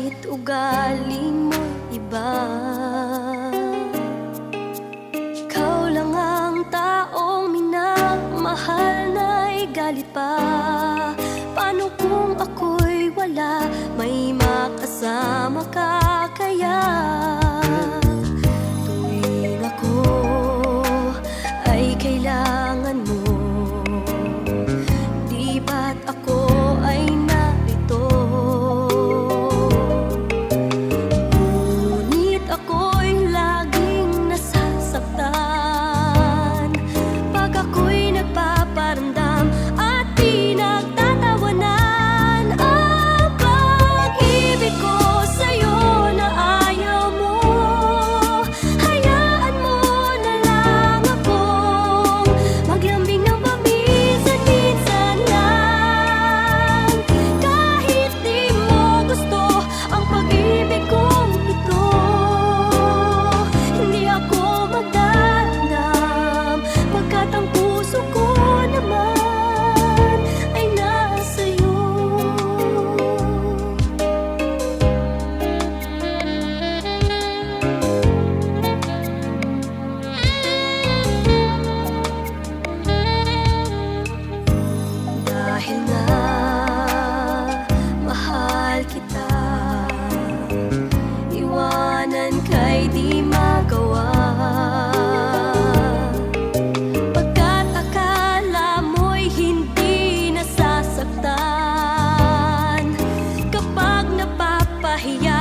Kahit ugali mo iba, ikaw lang ang taong minamahal na'y galit pa. Paano kung ako'y wala, may makasama ka kaya? Tuwing ako ay kailangan mo, di ba't ako ay narito? Ngunit ako'y laging nasasaktan pag ako'y nagpaparamdam at pinagtatawanan. Ang pag-ibig ko sa'yo na ayaw mo, hayaan mo na lang akong maglambing ng paminsan-minsan lang. Kahit di mo gusto ang pag-ibig kong ito, hindi ako magdadam, pagkat ang puso ko naman ay nasa'yo. Dahil nga mahal kita, iwanan ka'y di magawa. Pagkat akala mo'y hindi nasasaktan kapag napapahiya